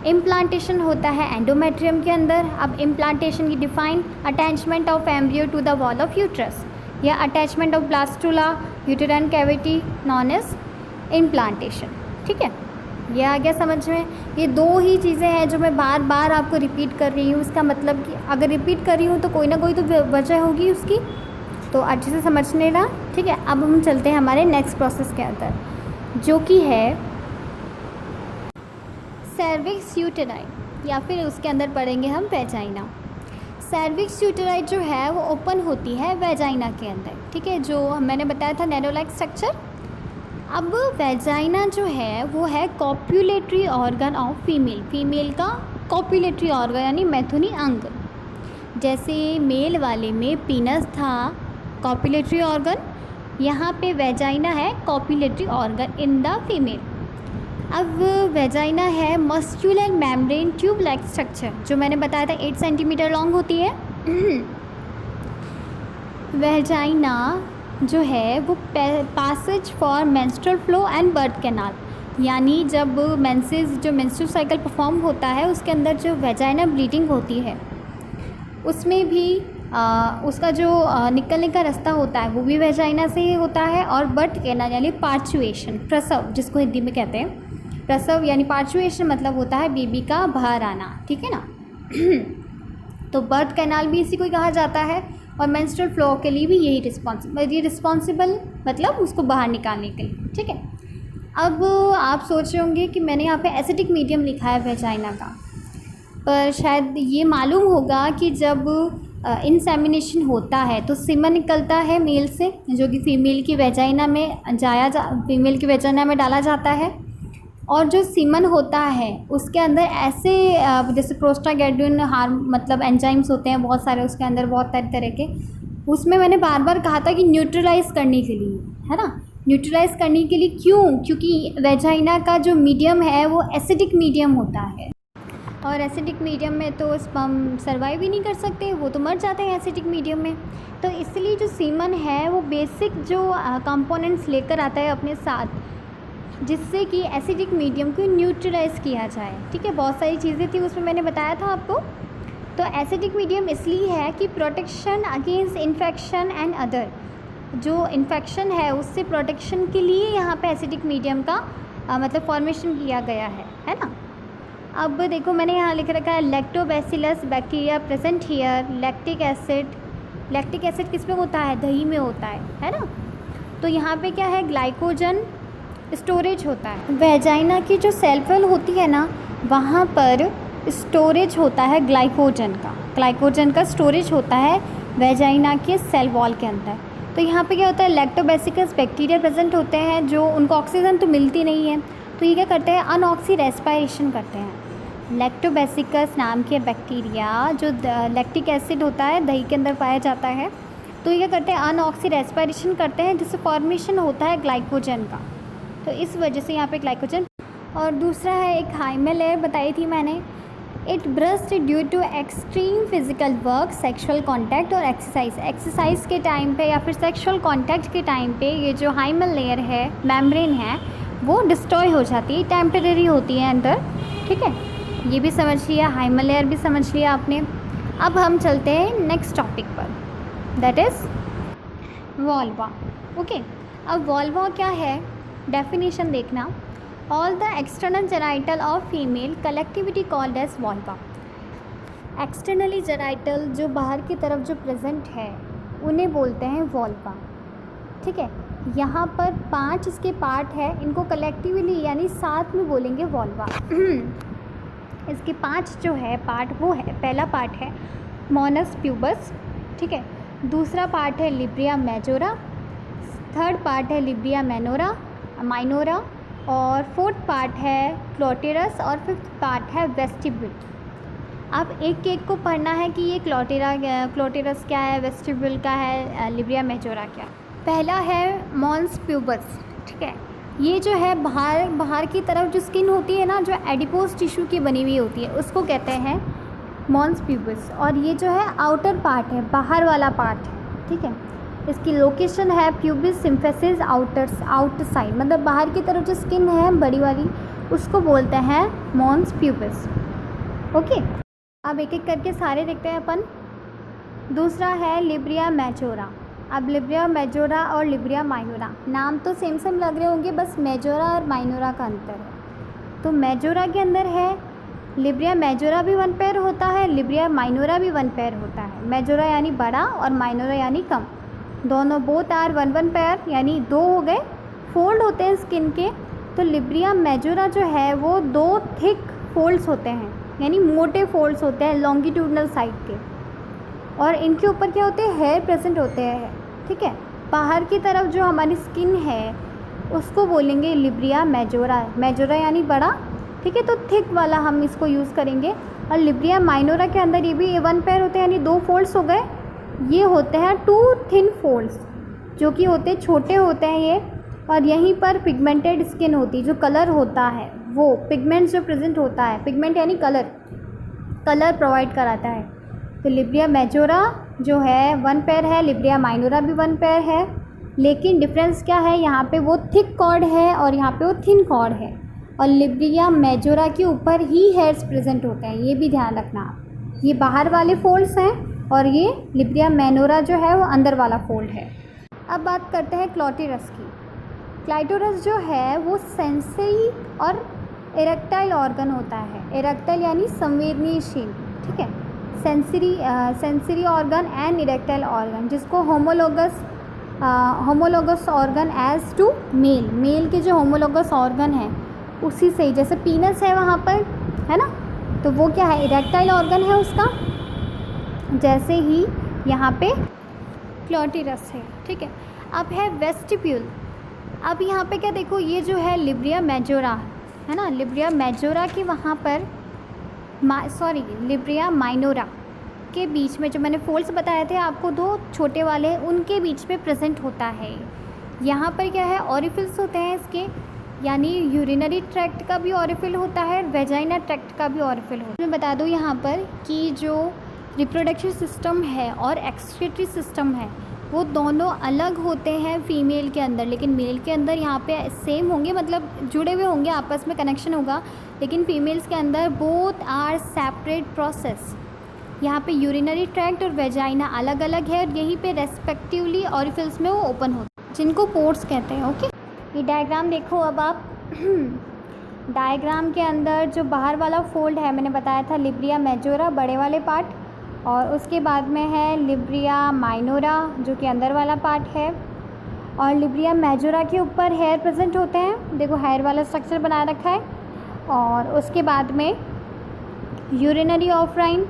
इम्प्लांटेशन होता है एंडोमेट्रियम के अंदर। अब इम्प्लांटेशन की define, attachment of embryo to the wall of uterus या attachment of blastula uterine cavity known as implantation. ठीक है, ये आ गया समझ में। ये 2 ही चीज़ें हैं जो मैं बार बार आपको रिपीट कर रही हूँ। इसका मतलब कि अगर रिपीट कर रही हूँ तो कोई ना कोई तो वजह होगी उसकी, तो अच्छे से समझ लेना। ठीक है, अब हम चलते हैं हमारे नेक्स्ट प्रोसेस के अंदर जो कि है सर्विक्स यूटेराई या फिर उसके अंदर पढ़ेंगे हम वेजाइना। सर्विक्स यूटेराई जो है वो ओपन होती है वेजाइना के अंदर। ठीक है, जो मैंने बताया था नैरो लाइक स्ट्रक्चर। अब वेजाइना जो है वो है copulatory organ of female, female का कॉपुलेटरी ऑर्गन यानी मैथुनी अंग। जैसे मेल वाले में पीनस था कॉपुलेटरी ऑर्गन, यहाँ पे वेजाइना है copulatory organ in the female. अब वेजाइना है muscular membrane tube like structure, जो मैंने बताया था 8 सेंटीमीटर लॉन्ग होती है। वेजाइना जो है वो passage for menstrual flow and birth canal, यानी जब मेंसेस जो मेंस्ट्रुअल साइकिल परफॉर्म होता है उसके अंदर जो वेजाइना ब्लीडिंग होती है उसमें भी उसका जो निकलने का रास्ता होता है वो भी वेजाइना से ही होता है। और बर्थ कैनाल यानी पार्चुएशन, प्रसव जिसको हिंदी में कहते हैं, प्रसव यानी पार्चुएशन मतलब होता है बेबी का बाहर आना, ठीक है ना। तो बर्थ कैनाल भी इसी को कहा जाता है और मेंस्ट्रुअल फ्लो के लिए भी यही रिस्पॉन्सिबल मतलब उसको बाहर निकालने के लिए, ठीक है। अब आप सोच रहे होंगे कि मैंने यहाँ पे एसिडिक मीडियम लिखा है वेजाइना का, पर शायद ये मालूम होगा कि जब इंसेमिनेशन होता है तो सीमन निकलता है मेल से, जो कि फीमेल की वेजाइना में फीमेल की वेजाइना में डाला जाता है। और जो सीमन होता है उसके अंदर ऐसे जैसे प्रोस्टाग्लैंडिन मतलब एंजाइम्स होते हैं बहुत सारे उसके अंदर, बहुत तरह के। उसमें मैंने बार बार कहा था कि न्यूट्रलाइज करने के लिए, है ना, न्यूट्रलाइज करने के लिए। क्यों? क्योंकि वेजाइना का जो मीडियम है वो एसिडिक मीडियम होता है और एसिडिक मीडियम में तो स्पर्म सर्वाइव ही नहीं कर सकते, वो तो मर जाते हैं एसिडिक मीडियम में। तो इसलिए जो सीमन है वो बेसिक जो कंपोनेंट्स लेकर आता है अपने साथ, जिससे कि एसिडिक मीडियम को न्यूट्रलाइज किया जाए, ठीक है। बहुत सारी चीज़ें थी उसमें, मैंने बताया था आपको। तो एसिडिक मीडियम इसलिए है कि protection against infection and other, जो इन्फेक्शन है उससे प्रोटेक्शन के लिए यहाँ पे एसिडिक मीडियम का मतलब फॉर्मेशन किया गया है ना। अब देखो मैंने यहाँ लिख रखा है lactobacillus bacteria present here, lactic acid किस में होता है? दही में होता है ना। तो यहाँ पे क्या है? ग्लाइकोजन स्टोरेज होता है। वेजाइना की जो सेल वॉल होती है ना, वहाँ पर स्टोरेज होता है ग्लाइकोजन का स्टोरेज होता है वेजाइना के सेल वॉल के अंदर। तो यहाँ पे क्या होता है? लैक्टोबैसिलस बैक्टीरिया प्रेजेंट होते हैं, जो उनको ऑक्सीजन तो मिलती नहीं है, तो ये क्या करते हैं? अनऑक्सी रेस्पायरेशन करते हैं। लैक्टोबैसिलस नाम के बैक्टीरिया जो लैक्टिक एसिड होता है दही के अंदर पाया जाता है, तो ये क्या करते हैं? अनऑक्सी रेस्पायरेशन करते हैं, जिससे फॉर्मेशन होता है ग्लाइकोजन का। तो इस वजह से यहाँ पे ग्लाइकोजन। और दूसरा है एक हाइमल लेयर बताई थी मैंने, it burst due to extreme physical work, sexual contact और एक्सरसाइज के टाइम पे या फिर सेक्सुअल कॉन्टैक्ट के टाइम पे ये जो हाइमल लेयर है, मेम्ब्रेन है, वो डिस्ट्रॉय हो जाती है, टेम्परेरी होती है अंदर, ठीक है। ये भी समझ लिया, हाइमल लेयर भी समझ लिया आपने। अब हम चलते हैं नेक्स्ट टॉपिक पर, दैट इज़ वॉल्वा। ओके, अब वॉल्वा क्या है? डेफिनेशन देखना, all the external genital of female collectively called as vulva. Externally genital जो बाहर की तरफ जो प्रेजेंट है उन्हें बोलते हैं वॉल्वा, ठीक है। यहाँ पर 5 इसके पार्ट है, इनको कलेक्टिवली यानी साथ में बोलेंगे वॉल्वा। इसके 5 जो है पार्ट वो है, पहला पार्ट है मोनस प्यूबस, ठीक है। दूसरा पार्ट है लिब्रिया मेजोरा, थर्ड पार्ट है लिब्रिया माइनोरा और फोर्थ पार्ट है क्लोटेरस और फिफ्थ पार्ट है वेस्टिब्यूल। अब एक एक को पढ़ना है कि ये क्लोटेरस क्या है, वेस्टिब्यूल क्या है, लिब्रिया मेजोरा क्या। पहला है मॉन्स प्यूबस, ठीक है। ये जो है बाहर की तरफ जो स्किन होती है ना, जो एडिपोज टिश्यू की बनी हुई होती है, उसको कहते हैं मॉन्स प्यूबस। और ये जो है आउटर पार्ट है, बाहर वाला पार्ट है, ठीक है। इसकी लोकेशन है प्यूबिस सिम्फेसिस आउटसाइड, मतलब बाहर की तरफ जो स्किन है बड़ी वाली, उसको बोलते हैं मॉन्स प्यूबस। ओके, अब एक एक करके सारे देखते हैं अपन। दूसरा है लिब्रिया मेजोरा। अब लिब्रिया मेजोरा और लिब्रिया माइनोरा नाम तो सेम लग रहे होंगे, बस मेजोरा और माइनोरा का अंतर है। तो मेजोरा के अंदर है लिब्रिया मेजोरा भी 1 पेयर होता है, लिब्रिया माइनोरा भी 1 पेयर होता है। मेजोरा यानी बड़ा और माइनोरा यानी कम, दोनों बोथ आर 1 पेयर, यानी 2 हो गए। फोल्ड होते हैं स्किन के, तो लिब्रिया मेजोरा जो है वो 2 थिक फोल्ड्स होते हैं, यानी मोटे फोल्ड्स होते हैं लॉन्गिट्यूडनल साइड के, और इनके ऊपर क्या होते हैं? हेयर प्रेजेंट होते हैं, ठीक है। बाहर की तरफ जो हमारी स्किन है उसको बोलेंगे लिब्रिया मेजोरा यानी बड़ा, ठीक है। तो थिक वाला हम इसको यूज़ करेंगे। और लिब्रिया माइनोरा के अंदर ये भी 1 पेयर होते हैं, यानी 2 फोल्ड्स हो गए। ये होते हैं 2 थिन फोल्ड्स, जो कि होते छोटे होते हैं ये। और यहीं पर पिगमेंटेड स्किन होती है, जो कलर होता है वो पिगमेंट्स जो प्रेजेंट होता है, पिगमेंट यानी कलर प्रोवाइड कराता है। तो लिब्रिया मेजोरा जो है 1 पेयर है, लिब्रिया माइनोरा भी 1 पेयर है, लेकिन डिफरेंस क्या है, यहाँ पे वो थिक कॉर्ड है और यहाँ पे वो थिन कॉर्ड है। और लिब्रिया मेजोरा के ऊपर ही हेयर्स प्रेजेंट होते हैं, ये भी ध्यान रखना आप। ये बाहर वाले फोल्ड्स हैं और ये लिब्रिया मेनोरा जो है वो अंदर वाला फोल्ड है। अब बात करते हैं क्लोटिरस की। क्लाइटोरस जो है वो सेंसरी और इरेक्टाइल ऑर्गन होता है। इरेक्टाइल यानी संवेदनशील, ठीक है। Sensory organ and erectile organ, जिसको homologous organ as to male के जो होमोलोगस ऑर्गन है उसी से ही, जैसे पीनस है वहाँ पर, है ना, तो वो क्या है, इरेक्टाइल ऑर्गन है उसका, जैसे ही यहाँ पे क्लोटिरस है, ठीक है। अब है वेस्टिब्यूल। अब यहाँ पे क्या देखो, ये जो है लिब्रिया मेजोरा है ना, लिब्रिया मेजोरा की वहाँ पर लिब्रिया माइनोरा के बीच में जो मैंने फोल्ड्स बताए थे आपको, 2 छोटे वाले, उनके बीच में प्रेजेंट होता है। यहाँ पर क्या है, ऑरिफिल्स होते हैं इसके, यानी यूरिनरी ट्रैक्ट का भी ऑरिफिल होता है, वेजाइना ट्रैक्ट का भी ऑरिफिल होता है। मैं बता दूँ यहाँ पर कि जो रिप्रोडक्शन सिस्टम है और एक्सक्रीटरी सिस्टम है वो दोनों अलग होते हैं फीमेल के अंदर, लेकिन मेल के अंदर यहाँ पे सेम होंगे, मतलब जुड़े हुए होंगे, आपस में कनेक्शन होगा। लेकिन फीमेल्स के अंदर बोथ आर सेपरेट प्रोसेस। यहाँ पे यूरिनरी ट्रैक्ट और वेजाइना अलग अलग है और यहीं पे रेस्पेक्टिवली ऑरिफिल्स में वो ओपन होते हैं, जिनको पोर्ट्स कहते हैं। ओके, ये डायग्राम देखो अब आप। डायग्राम के अंदर जो बाहर वाला फोल्ड है, मैंने बताया था लिब्रिया मेजोरा बड़े वाले पार्ट, और उसके बाद में है लिब्रिया माइनोरा जो कि अंदर वाला पार्ट है। और लिब्रिया मेजोरा के ऊपर हेयर प्रेजेंट होते हैं, देखो हेयर वाला स्ट्रक्चर बना रखा है। और उसके बाद में यूरिनरी ऑफराइन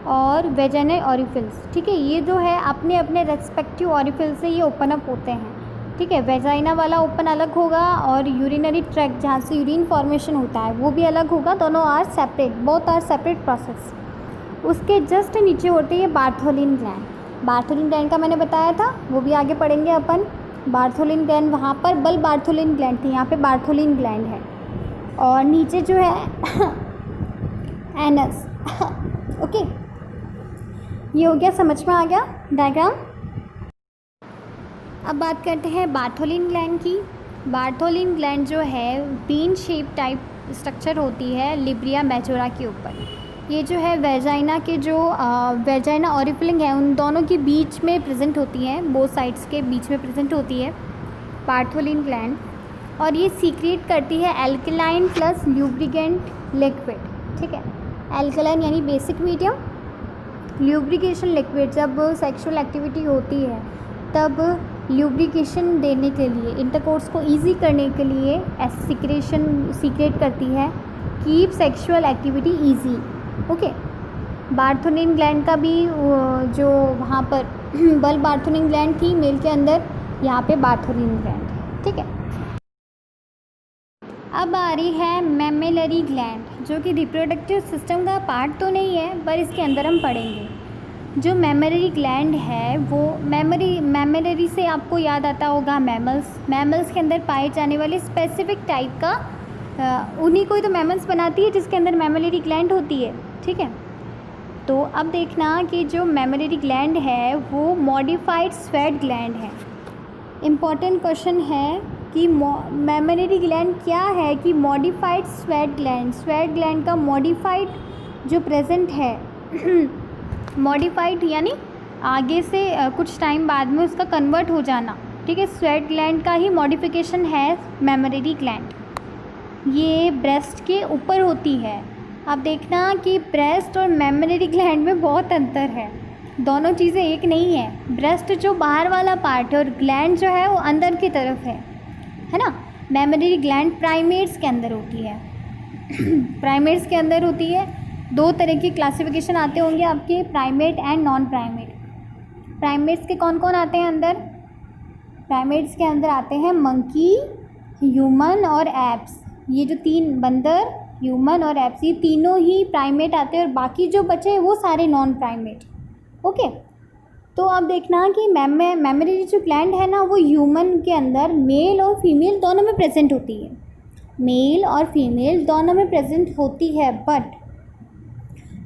और वेजाइनल ऑरिफिल्स, ठीक है। ये जो है अपने अपने रेस्पेक्टिव ऑरिफिल से ये ओपन अप होते हैं, ठीक है। वेजाइना वाला ओपन अलग होगा और यूरिनरी ट्रैक्ट जहाँ से यूरिन फॉर्मेशन होता है वो भी अलग होगा, दोनों are separate, both are separate process. उसके जस्ट नीचे होती है बार्थोलिन ग्लैंड। बार्थोलिन ग्लैंड का मैंने बताया था, वो भी आगे पढ़ेंगे अपन। बार्थोलिन ग्लैंड, वहाँ पर बल बार्थोलिन ग्लैंड थी, यहाँ पे बार्थोलिन ग्लैंड है। और नीचे जो है एनस। ओके, ये हो गया, समझ में आ गया डायग्राम। अब बात करते हैं बार्थोलिन ग्लैंड की। बार्थोलिन ग्लैंड जो है बीन शेप टाइप स्ट्रक्चर होती है लिब्रिया मेजोरा के ऊपर। ये जो है वेजाइना के जो वेजाइना ऑरिफिलिंग है उन दोनों के बीच में प्रेजेंट होती है, बोथ साइड्स के बीच में प्रेजेंट होती है बार्थोलिन ग्लैंड। और ये सीक्रेट करती है एल्कलाइन प्लस ल्यूब्रिकेंट लिक्विड, ठीक है। एल्कलाइन यानी बेसिक मीडियम, ल्यूब्रिकेशन लिक्विड। जब सेक्सुअल एक्टिविटी होती है तब ल्यूब्रिकेशन देने के लिए, इंटरकोर्स को ईजी करने के लिए सीक्रेट करती है, keep sexual activity easy. Okay, Bartholin gland का भी जो वहाँ पर बल बार्थोलिन ग्लैंड थी मेल के अंदर, यहाँ पे बार्थोलिन ग्लैंड, ठीक है। अब आ रही है मैमेलरी ग्लैंड, जो कि रिप्रोडक्टिव सिस्टम का पार्ट तो नहीं है पर इसके अंदर हम पढ़ेंगे। जो मैमेलरी ग्लैंड है वो मैमेलरी से आपको याद आता होगा मैमल्स के अंदर पाए जाने वाले स्पेसिफिक टाइप का, उन्हीं को ही तो मैमल्स बनाती है जिसके अंदर मैमेलरी ग्लैंड होती है, ठीक है। तो अब देखना कि जो मैमेलरी ग्लैंड है वो मॉडिफाइड स्वेट ग्लैंड है। इम्पॉर्टेंट क्वेश्चन है कि मैमेलरी ग्लैंड क्या है, कि मॉडिफाइड स्वेट ग्लैंड का मॉडिफाइड जो प्रेजेंट है मॉडिफाइड यानी आगे से कुछ टाइम बाद में उसका कन्वर्ट हो जाना, ठीक है। स्वेट ग्लैंड का ही मॉडिफिकेशन है मैमेलरी ग्लैंड। ये ब्रेस्ट के ऊपर होती है। अब देखना कि ब्रेस्ट और मैमेलरी ग्लैंड में बहुत अंतर है, दोनों चीज़ें एक नहीं है। ब्रेस्ट जो बाहर वाला पार्ट है और ग्लैंड जो है वो अंदर की तरफ है ना। मैमेलरी ग्लैंड प्राइमेट्स के अंदर होती है प्राइमेट्स के अंदर होती है। 2 तरह की क्लासिफिकेशन आते होंगे आपके, primate and non primate. Primates के कौन कौन आते हैं अंदर? प्राइमेट्स के अंदर आते हैं मंकी, ह्यूमन और एप्स। ये जो 3, बंदर, ह्यूमन और एप्स, ये तीनों ही प्राइमेट आते हैं और बाकी जो बचे हैं वो सारे नॉन प्राइमेट। ओके, तो अब देखना कि मेमोरी जो ग्लैंड है ना वो ह्यूमन के अंदर मेल और फीमेल दोनों में प्रेजेंट होती है, मेल और फीमेल दोनों में प्रेजेंट होती है, बट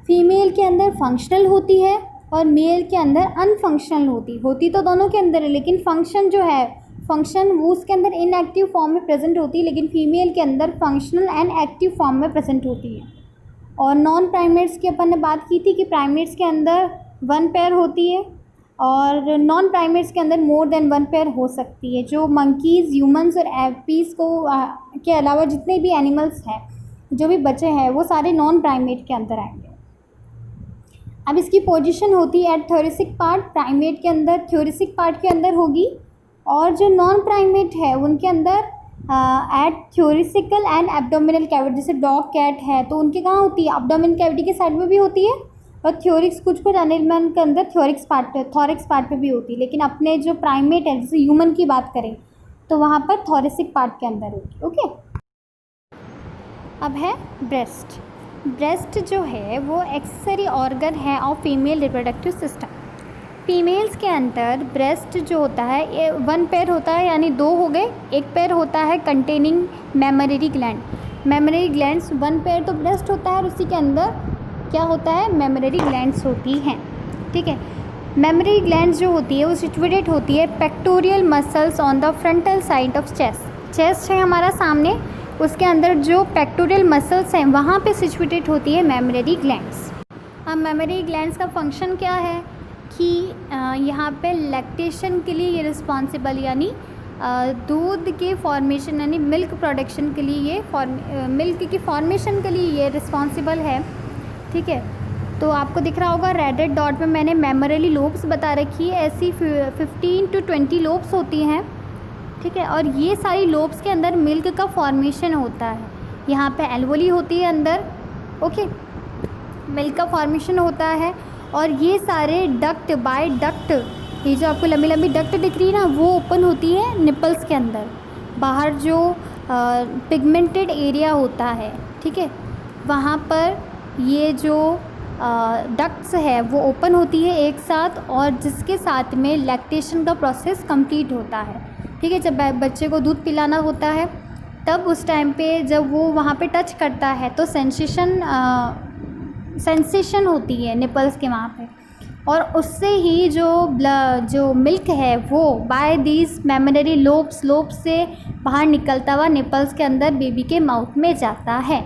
फीमेल के अंदर फंक्शनल होती है और मेल के अंदर अनफंक्शनल होती तो दोनों के अंदर है, लेकिन फंक्शन जो है फंक्शन वो उसके अंदर इनएक्टिव फॉर्म में प्रेजेंट होती है, लेकिन फीमेल के अंदर फंक्शनल एंड एक्टिव फॉर्म में प्रेजेंट होती है। और नॉन प्राइमेट्स की अपन ने बात की थी कि प्राइमेट्स के अंदर 1 पेयर होती है और नॉन प्राइमेट्स के अंदर मोर देन 1 पेयर हो सकती है। जो मंकीज़, ह्यूमंस और एपीज़ को के अलावा जितने भी एनिमल्स हैं जो भी बचे हैं वो सारे नॉन प्राइमेट के अंदर आएंगे। अब इसकी पोजीशन होती है एट थोरेसिक पार्ट, प्राइमेट के अंदर थोरेसिक पार्ट के अंदर होगी, और जो नॉन प्राइमेट है उनके अंदर एट थ्योरिसिकल एंड एब्डोमिनल कैविटी। जैसे डॉग, कैट है तो उनके कहाँ होती है, एब्डोमिनल कैविटी के साइड में भी होती है, और थ्योरिक्स कुछ एनिमल के अंदर थोरिक्स पार्ट पे भी होती है, लेकिन अपने जो प्राइमेट है जैसे ह्यूमन की बात करें तो वहाँ पर थोरेसिक पार्ट के अंदर होगी। ओके, अब है ब्रेस्ट। ब्रेस्ट जो है वो एक्सेसरी ऑर्गन है of female reproductive system. Females के अंदर ब्रेस्ट जो होता है ये 1 पेयर होता है, यानी 2 हो गए, 1 पेयर होता है containing memory gland. Mammary glands 1 pair तो ब्रेस्ट होता है और उसी के अंदर क्या होता है, मेमोरी ग्लैंड्स होती हैं। ठीक है, मेमोरी ग्लैंड्स जो होती है वो सिचुएटेड होती है pectoral muscles on the frontal side of chest है हमारा सामने, उसके अंदर जो पेक्टोरियल मसल्स हैं वहाँ पे सिचुएटेड होती है मेमोरी ग्लैंड्स। अब मेमोरी ग्लैंड्स का फंक्शन क्या है कि यहाँ पे लैक्टेशन के लिए ये रिस्पॉन्सिबल, यानी दूध के फॉर्मेशन यानी मिल्क प्रोडक्शन के लिए ये मिल्क की फॉर्मेशन के लिए ये रिस्पॉन्सिबल है। ठीक है, तो आपको दिख रहा होगा रेडेड डॉट में मैंने मेमोरली लोब्स बता रखी है, ऐसी 15 to 20 लोब्स होती हैं। ठीक है, और ये सारी लोब्स के अंदर मिल्क का फॉर्मेशन होता है। यहाँ पे एल्वोली होती है अंदर, ओके, मिल्क का फॉर्मेशन होता है, और ये सारे डक्ट बाय डक्ट, ये जो आपको लंबी लंबी डक्ट दिख रही है ना वो ओपन होती है निपल्स के अंदर, बाहर जो पिगमेंटेड एरिया होता है। ठीक है, वहाँ पर ये जो डक्ट्स है वो ओपन होती है एक साथ, और जिसके साथ में लैक्टेशन का प्रोसेस कंप्लीट होता है। ठीक है, जब बच्चे को दूध पिलाना होता है तब उस टाइम पे जब वो वहाँ पे टच करता है तो सेंसेशन होती है निपल्स के वहाँ पे, और उससे ही जो मिल्क है वो बाय दीज मेमोरी लोब्स से बाहर निकलता हुआ निपल्स के अंदर बेबी के माउथ में जाता है।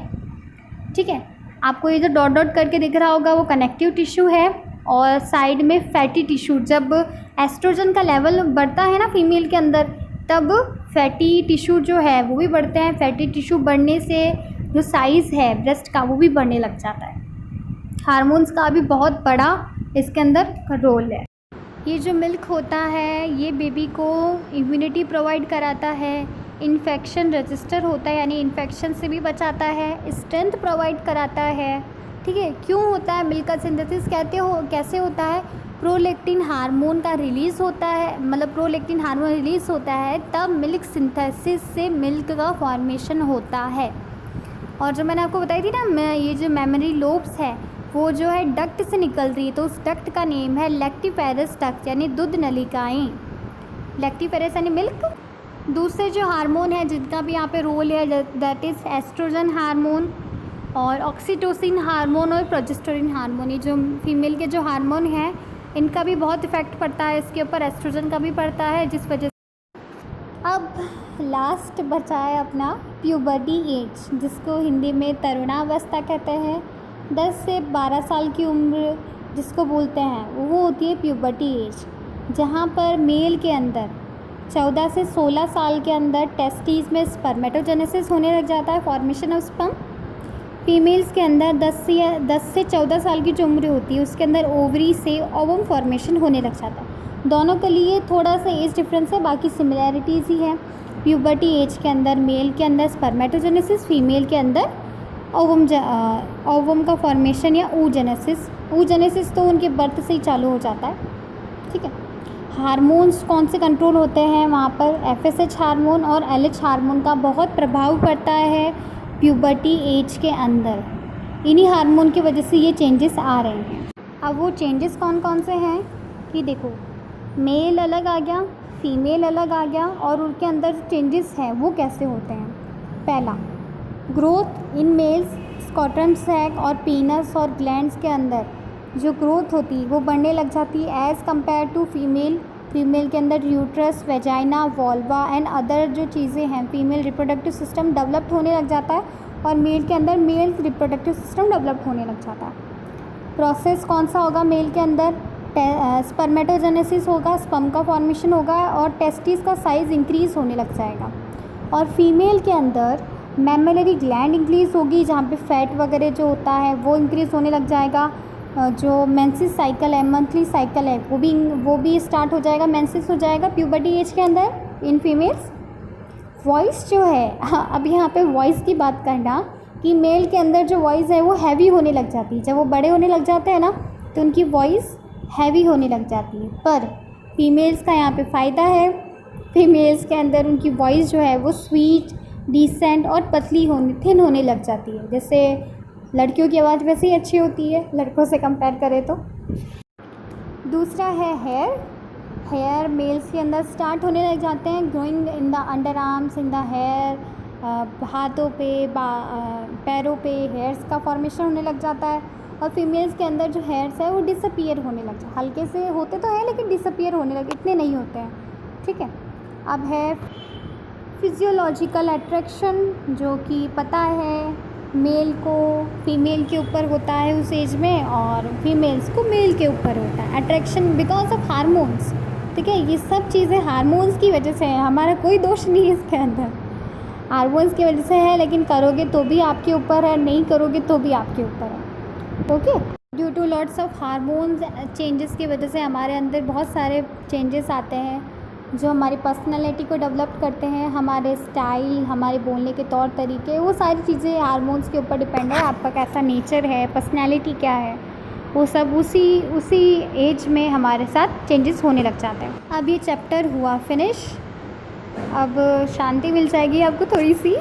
ठीक है, आपको ये जो डॉट डॉट करके दिख रहा होगा वो कनेक्टिव टिश्यू है, और साइड में फैटी टिश्यू। जब एस्ट्रोजन का लेवल बढ़ता है ना फीमेल के अंदर तब फैटी टिश्यू जो है वो भी बढ़ते हैं। फैटी टिश्यू बढ़ने से जो साइज़ है ब्रेस्ट का वो भी बढ़ने लग जाता है। हार्मोन्स का भी बहुत बड़ा इसके अंदर रोल है। ये जो मिल्क होता है ये बेबी को इम्यूनिटी प्रोवाइड कराता है, इन्फेक्शन रजिस्टर होता है यानी इन्फेक्शन से भी बचाता है, स्ट्रेंथ प्रोवाइड कराता है। ठीक है, क्यों होता है मिल्क का सिंथेसिस, कैसे होता है, प्रोलैक्टिन हार्मोन का रिलीज़ होता है, मतलब प्रोलैक्टिन हार्मोन रिलीज़ होता है तब मिल्क सिंथेसिस से मिल्क का फॉर्मेशन होता है। और जो मैंने आपको बताई थी ना ये जो मेमोरी लोब्स है वो जो है डक्ट से निकल रही है, तो उस डक्ट का नेम है लैक्टिफेरस डक्ट यानी दूध नलिकाएँ। लैक्टिफेरस यानी मिल्क। दूसरे जो हार्मोन है जिनका भी यहाँ पे रोल है दैट इज़ एस्ट्रोजन हार्मोन और ऑक्सीटोसिन हार्मोन और प्रोजेस्टेरोन हार्मोन। ये जो फीमेल के जो हार्मोन हैं इनका भी बहुत इफ़ेक्ट पड़ता है इसके ऊपर, एस्ट्रोजन का भी पड़ता है, जिस वजह से। अब लास्ट बचा है अपना प्यूबर्टी एज, जिसको हिंदी में तरुणावस्था कहते हैं। 10 से 12 साल की उम्र जिसको बोलते हैं वो होती है प्यूबर्टी एज, जहाँ पर मेल के अंदर 14 से 16 साल के अंदर टेस्टिस में स्पर्मेटोजेनेसिस होने लग जाता है, फॉर्मेशन ऑफ स्पर्म। फीमेल्स के अंदर 10 से 14 साल की जो उम्र होती है उसके अंदर ओवरी से ओवम फॉर्मेशन होने लग जाता है। दोनों के लिए थोड़ा सा एज डिफरेंस है, बाकी सिमिलैरिटीज़ ही है। प्यूबर्टी एज के अंदर मेल के अंदर स्पर्मेटोजेनेसिस, फीमेल के अंदर ओवम का फॉर्मेशन या oogenesis तो उनके बर्थ से ही चालू हो जाता है। ठीक है, हार्मोन्स कौन से कंट्रोल होते हैं वहाँ पर, FSH हार्मोन और LH हार्मोन का बहुत प्रभाव पड़ता है प्यूबर्टी एज के अंदर। इन्हीं हार्मोन की वजह से ये चेंजेस आ रहे हैं। अब वो चेंजेस कौन कौन से हैं कि देखो, मेल अलग आ गया, फीमेल अलग आ गया, और उनके अंदर चेंजेस हैं वो कैसे होते हैं। पहला, growth in males, scrotum sac और पीनस और ग्लैंड्स के अंदर जो ग्रोथ होती है वो बढ़ने लग जाती है as compare to female. Female के अंदर uterus, vagina, vulva and other जो चीज़ें हैं, फीमेल रिप्रोडक्टिव सिस्टम डेवलप्ड होने लग जाता है, और मेल के अंदर मेल रिप्रोडक्टिव सिस्टम डेवलप्ड होने लग जाता है। प्रोसेस कौन सा होगा मेल के अंदर, स्पर्मेटोजेनेसिस होगा, स्पर्म का फॉर्मेशन होगा, और टेस्टिस का साइज़ इंक्रीज़ होने लग जाएगा। और फीमेल के अंदर मैमलरी ग्लैंड इंक्रीज़ होगी, जहाँ पे फैट वगैरह जो होता है वो इंक्रीज़ होने लग जाएगा। जो मेंसेस साइकिल है, मंथली साइकिल है, वो भी स्टार्ट हो जाएगा, मेंसेस हो जाएगा प्यूबर्टी एज के अंदर इन फीमेल्स। वॉइस जो है, अब यहाँ पे वॉइस की बात करना कि मेल के अंदर जो वॉइस है वो हैवी होने लग जाती है। जब वो बड़े होने लग जाते हैं ना तो उनकी वॉइस हैवी होने लग जाती है। पर फीमेल्स का यहाँ पे फ़ायदा है, फीमेल्स के अंदर उनकी वॉइस जो है वो स्वीट, डिसेंट और पतली थिन होने लग जाती है। जैसे लड़कियों की आवाज़ वैसे ही अच्छी होती है लड़कों से कंपेयर करें तो। दूसरा है हेयर मेल्स के अंदर स्टार्ट होने लग जाते हैं, growing in the under arms, in the hair, हाथों पे, पैरों पे हेयर्स का फॉर्मेशन होने लग जाता है। और फीमेल्स के अंदर जो हेयर्स है वो डिसअपीयर होने लग जाते हैं, हल्के से होते तो हैं लेकिन डिसअपीयर होने लगे, इतने नहीं होते हैं, ठीक है। अब है फिजियोलॉजिकल अट्रैक्शन, जो कि पता है मेल को फीमेल के ऊपर होता है उस एज में, और फीमेल्स को मेल के ऊपर होता है अट्रैक्शन बिकॉज ऑफ हार्मोन्स, ठीक है। ये सब चीज़ें हार्मोन्स की वजह से है, हमारा कोई दोष नहीं है इसके अंदर, हार्मोन्स की वजह से है। लेकिन करोगे तो भी आपके ऊपर है, नहीं करोगे तो भी आपके ऊपर है, okay. Due to lots of hormones changes की वजह से हमारे अंदर बहुत सारे चेंजेस आते हैं जो हमारी पर्सनालिटी को डेवलप करते हैं, हमारे स्टाइल, हमारे बोलने के तौर तरीके, वो सारी चीज़ें हार्मोन्स के ऊपर डिपेंड है। आपका कैसा नेचर है, पर्सनालिटी क्या है, वो सब उसी एज में हमारे साथ चेंजेस होने लग जाते हैं। अब ये चैप्टर हुआ फिनिश, अब शांति मिल जाएगी आपको थोड़ी सी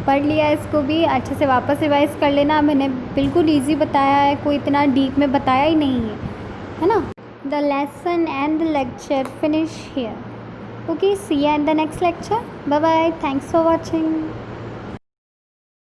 पढ़ लिया इसको भी अच्छे से, वापस रिवाइज़ कर लेना। मैंने बिल्कुल ईजी बताया है, कोई इतना डीप में बताया ही नहीं है ना। The lesson and the lecture finish here. Okay, see you in the next lecture. Bye bye. Thanks for watching.